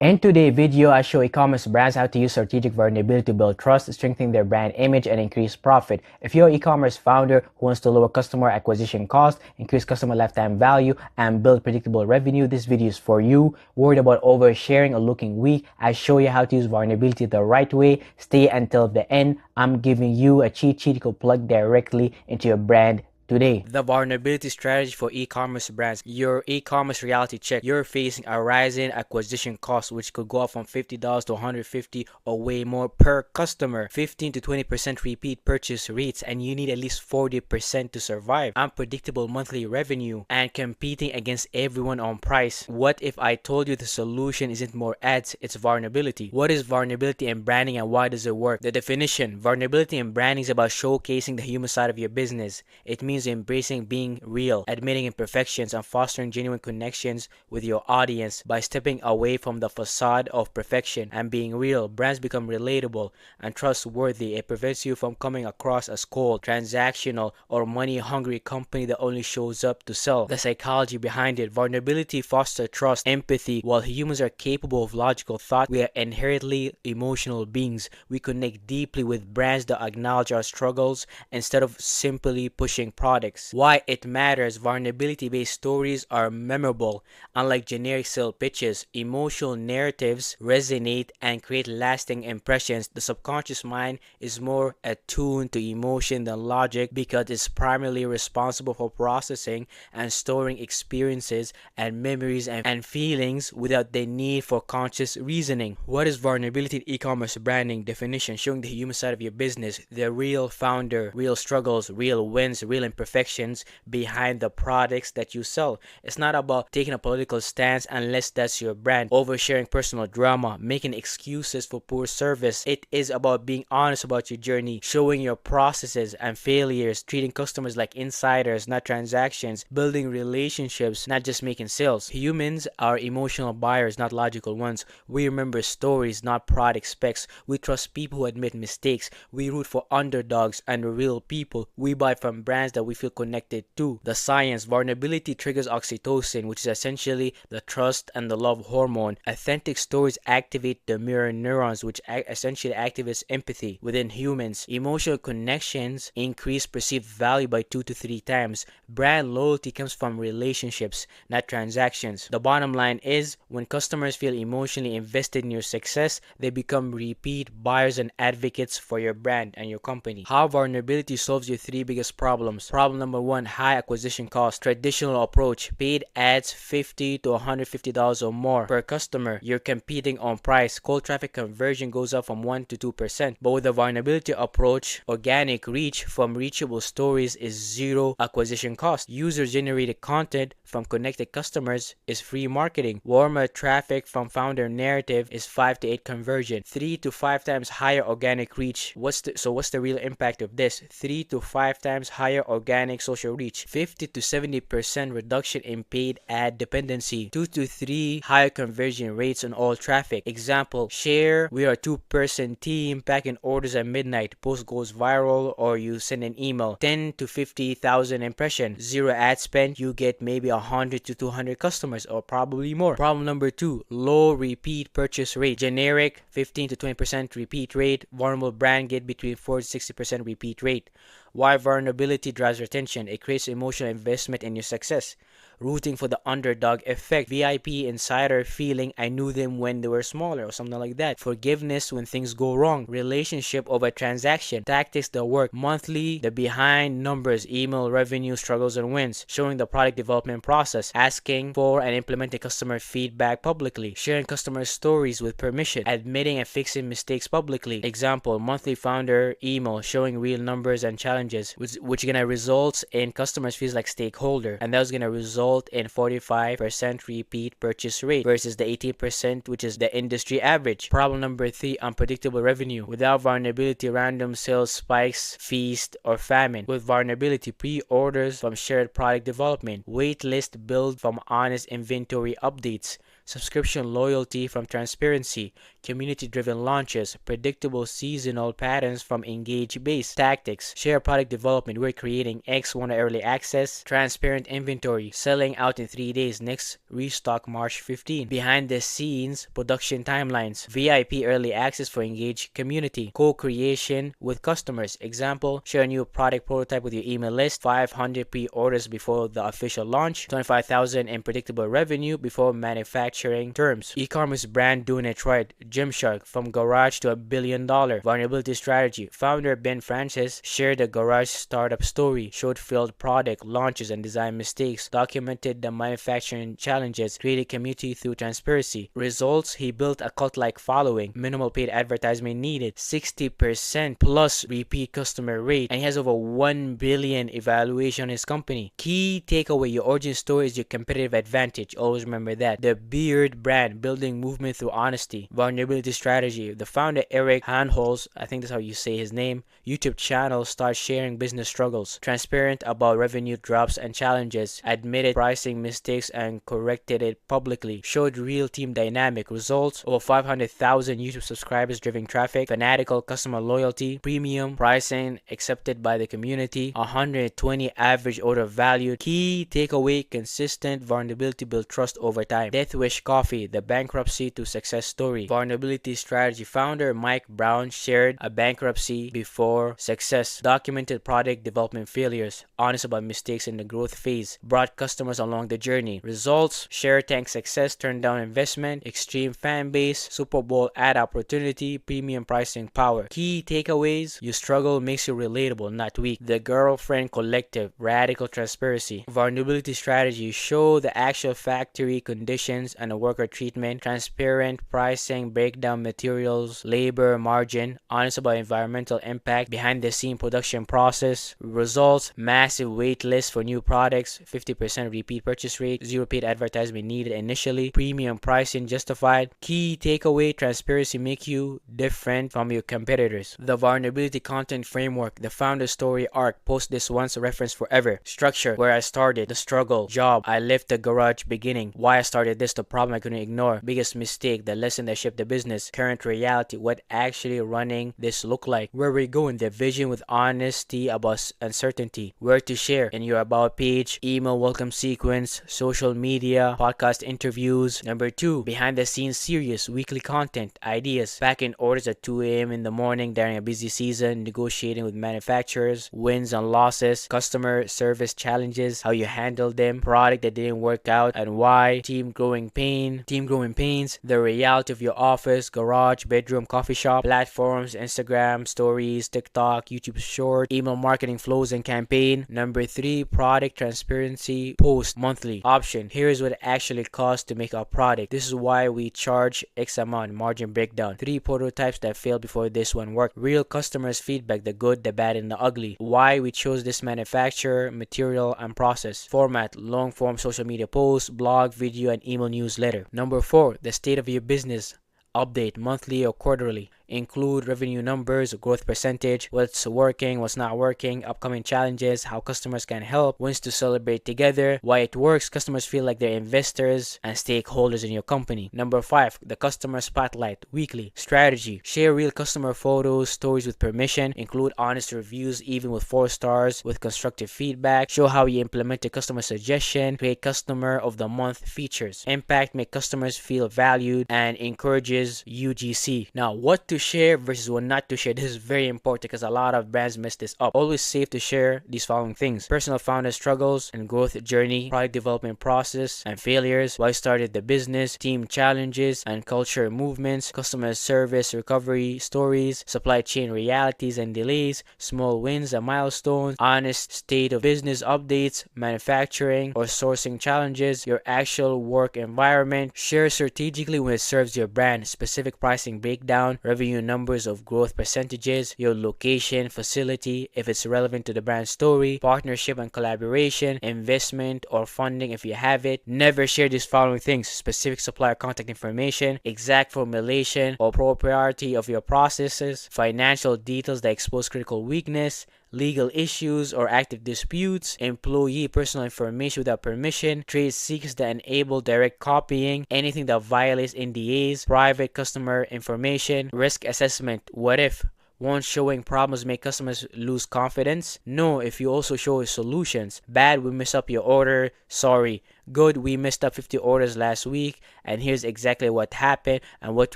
In today's video, I show e-commerce brands how to use strategic vulnerability to build trust, strengthen their brand image, and increase profit. If you're an e-commerce founder who wants to lower customer acquisition cost, increase customer lifetime value, and build predictable revenue, this video is for you. Worried about oversharing or looking weak? I show you how to use vulnerability the right way. Stay until the end. I'm giving you a cheat sheet you can plug directly into your brand today. The vulnerability strategy for e-commerce brands. Your e-commerce reality check. You're facing a rising acquisition cost, which could go up from $50 to $150 or way more per customer. 15 to 20% repeat purchase rates, and you need at least 40% to survive. Unpredictable monthly revenue and competing against everyone on price. What if I told you the solution isn't more ads, it's vulnerability? What is vulnerability in branding and why does it work? The definition. Vulnerability in branding is about showcasing the human side of your business. It means embracing being real, admitting imperfections, and fostering genuine connections with your audience. By stepping away from the facade of perfection and being real, brands become relatable and trustworthy. It prevents you from coming across as cold, transactional, or money-hungry company that only shows up to sell. The psychology behind it. Vulnerability fosters trust, empathy. While humans are capable of logical thought, we are inherently emotional beings. We connect deeply with brands that acknowledge our struggles instead of simply pushing products. Why it matters. Vulnerability-based stories are memorable. Unlike generic sales pitches, emotional narratives resonate and create lasting impressions. The subconscious mind is more attuned to emotion than logic because it's primarily responsible for processing and storing experiences and memories and feelings without the need for conscious reasoning. What is vulnerability in e-commerce branding? Definition: showing the human side of your business, the real founder, real struggles, real wins, real imperfections behind the products that you sell. It's not about taking a political stance unless that's your brand, oversharing personal drama, making excuses for poor service. It is about being honest about your journey, showing your processes and failures, treating customers like insiders, not transactions, building relationships, not just making sales. Humans are emotional buyers, not logical ones. We remember stories, not product specs. We trust people who admit mistakes. We root for underdogs and real people. We buy from brands that we feel connected to. The science. Vulnerability triggers oxytocin, which is essentially the trust and the love hormone. Authentic stories activate the mirror neurons, which essentially activates empathy within humans. Emotional connections increase perceived value by 2 to 3 times. Brand loyalty comes from relationships, not transactions. The bottom line is, when customers feel emotionally invested in your success, they become repeat buyers and advocates for your brand and your company. How vulnerability solves your 3 biggest problems. Problem number 1, high acquisition cost. Traditional approach, paid ads $50 to $150 or more per customer. You're competing on price. Cold traffic conversion goes up from 1 to 2%. But with the vulnerability approach, organic reach from reachable stories is 0 acquisition cost. User generated content from connected customers is free marketing. Warmer traffic from founder narrative is 5 to 8 conversion. 3 to 5 times higher organic reach. What's the real impact of this? 3 to 5 times higher organic social reach. 50 to 70% reduction in paid ad dependency. 2 to 3 higher conversion rates on all traffic. Example, share, we are a 2-person team packing orders at midnight. Post goes viral or you send an email. 10 to 50,000 impressions. 0 ad spend, you get maybe 100 to 200 customers or probably more. Problem number 2, low repeat purchase rate. Generic 15 to 20% repeat rate. Vulnerable brand get between 40 to 60% repeat rate. Why vulnerability drives retention? It creates emotional investment in your success. Rooting for the underdog effect. VIP insider feeling, I knew them when they were smaller or something like that. Forgiveness when things go wrong. Relationship over transaction. Tactics that work. Monthly, the behind numbers, email revenue, struggles and wins. Showing the product development process. Asking for and implementing customer feedback publicly. Sharing customer stories with permission. Admitting and fixing mistakes publicly. Example, monthly founder email showing real numbers and challenges, which gonna result in customers feels like stakeholder, and that's gonna result in 45% repeat purchase rate versus the 18% which is the industry average. Problem number 3, unpredictable revenue. Without vulnerability, random sales spikes, feast or famine. With vulnerability, pre-orders from shared product development. Wait list build from honest inventory updates. subscription loyalty from transparency, community-driven launches, predictable seasonal patterns from engage-based tactics, share product development, we're creating X, one early access, transparent inventory, selling out in 3 days, next restock March 15, behind the scenes production timelines, VIP early access for engaged community, co-creation with customers, example, share a new product prototype with your email list, 500 pre-orders before the official launch, 25,000 in predictable revenue before manufacturing terms, e-commerce brand doing it right, Gymshark, from garage to $1 billion, vulnerability strategy, founder Ben Francis shared a garage startup story, showed failed product launches and design mistakes, documented the manufacturing challenges, created community through transparency. Results, he built a cult-like following, minimal paid advertisement needed, 60% plus repeat customer rate, and he has over 1 billion evaluation on his company. Key takeaway, your origin story is your competitive advantage. Always remember that. The Beard brand, building movement through honesty. Vulnerability strategy. The founder Eric Handholz, I think that's how you say his name, YouTube channel starts sharing business struggles. Transparent about revenue drops and challenges. Admitted pricing mistakes and corrected it publicly. Showed real team dynamic. Results, over 500,000 YouTube subscribers driving traffic. Fanatical customer loyalty. Premium pricing accepted by the community. 120 average order value. Key takeaway, consistent vulnerability build trust over time. Death Wish Coffee, the bankruptcy to success story. Vulnerability strategy, founder Mike Brown shared a bankruptcy before success. Documented product development failures. Honest about mistakes in the growth phase. Brought customers along the journey. Results, Share Tank success, turned down investment. Extreme fan base. Super Bowl ad opportunity. Premium pricing power. Key takeaways, you struggle makes you relatable, not weak. The Girlfriend Collective, radical transparency. Vulnerability strategy, show the actual factory conditions and a worker treatment. Transparent pricing, breakdown materials, labor, margin. Honest about environmental impact, behind the scene production process. Results, massive wait list for new products, 50% repeat purchase rate, 0 paid advertisement needed initially. Premium pricing justified. Key takeaway, transparency make you different from your competitors. The vulnerability content framework, the founder story arc, post this once, reference forever. Structure, where I started, the struggle, job, I left the garage beginning, why I started this, the problem I couldn't ignore, biggest mistake, the lesson that shaped the business, current reality, what actually running this look like, where we're going, the vision with honesty about uncertainty, where to share, in your about page, email welcome sequence, social media, podcast interviews. Number 2, behind the scenes series, weekly content, ideas, packing orders at 2 a.m. in the morning during a busy season, negotiating with manufacturers, wins and losses, customer service challenges, how you handle them, product that didn't work out and why, team growing pains, the reality of your office, garage, bedroom, coffee shop, platforms, Instagram, stories, TikTok, YouTube short, email marketing flows and campaign. Number 3, product transparency, post monthly option. Here's what it actually costs to make our product. This is why we charge X amount, margin breakdown. 3 prototypes that failed before this one worked. Real customers feedback, the good, the bad, and the ugly. Why we chose this manufacturer, material, and process. Format, long form social media posts, blog, video, and email newsletter. Number 4, the state of your business. Update monthly or quarterly. Include revenue numbers, growth percentage, what's working, what's not working, upcoming challenges, how customers can help, wins to celebrate together, why it works, customers feel like they're investors and stakeholders in your company. Number 5, the customer spotlight, weekly. Strategy, share real customer photos, stories with permission, include honest reviews even with 4 stars, with constructive feedback, show how you implement a customer suggestion, create customer of the month features. Impact, make customers feel valued, and encourages UGC. Now, what to share versus what not to share. This is very important because a lot of brands mess this up. Always safe to share these following things: personal founder struggles and growth journey, product development process and failures, why started the business, team challenges and culture movements, customer service recovery stories, supply chain realities and delays, small wins and milestones, honest state of business updates, manufacturing or sourcing challenges, your actual work environment. Share strategically when it serves your brand, specific pricing breakdown, revenue numbers of growth percentages, your location, facility if it's relevant to the brand story, partnership and collaboration, investment or funding if you have it. Never share these following things: specific supplier contact information, exact formulation or propriety of your processes, financial details that expose critical weakness, legal issues or active disputes, employee personal information without permission, trade secrets that enable direct copying, anything that violates NDAs, private customer information, risk assessment. What if? Won't showing problems make customers lose confidence? No, if you also show solutions. Bad, we messed up your order. Sorry. Good, we messed up 50 orders last week, and here's exactly what happened and what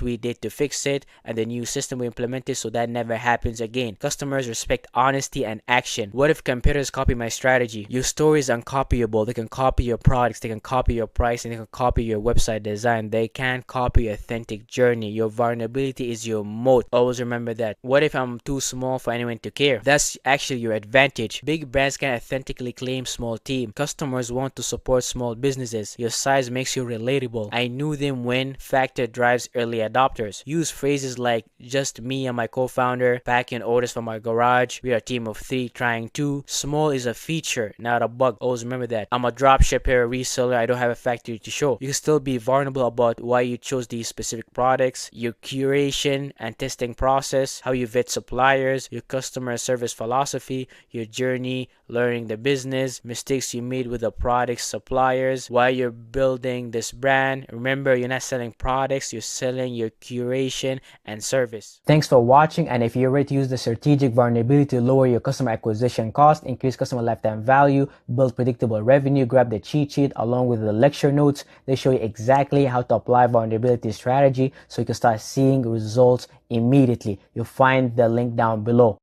we did to fix it, and the new system we implemented so that never happens again. Customers respect honesty and action. What if competitors copy my strategy? Your story is uncopyable. They can copy your products, they can copy your pricing, they can copy your website design. They can't copy your authentic journey. Your vulnerability is your moat. Always remember that. What if I'm too small for anyone to care? That's actually your advantage. Big brands can authentically claim small team. Customers want to support small businesses. Your size makes you relatable. I knew them when factor drives early adopters. Use phrases like just me and my co-founder, packing orders from our garage, we are a team of 3 trying 2. Small is a feature, not a bug. Always remember that. I'm a dropshipper, a reseller, I don't have a factory to show. You can still be vulnerable about why you chose these specific products, your curation and testing process, how you vet suppliers, your customer service philosophy, your journey, learning the business, mistakes you made with the products, suppliers, why you're building this brand. Remember, you're not selling products, you're selling your curation and service. Thanks for watching, and if you're ready to use the strategic vulnerability to lower your customer acquisition cost, increase customer lifetime value, build predictable revenue, grab the cheat sheet along with the lecture notes. They show you exactly how to apply vulnerability strategy so you can start seeing results immediately. You'll find the link down below.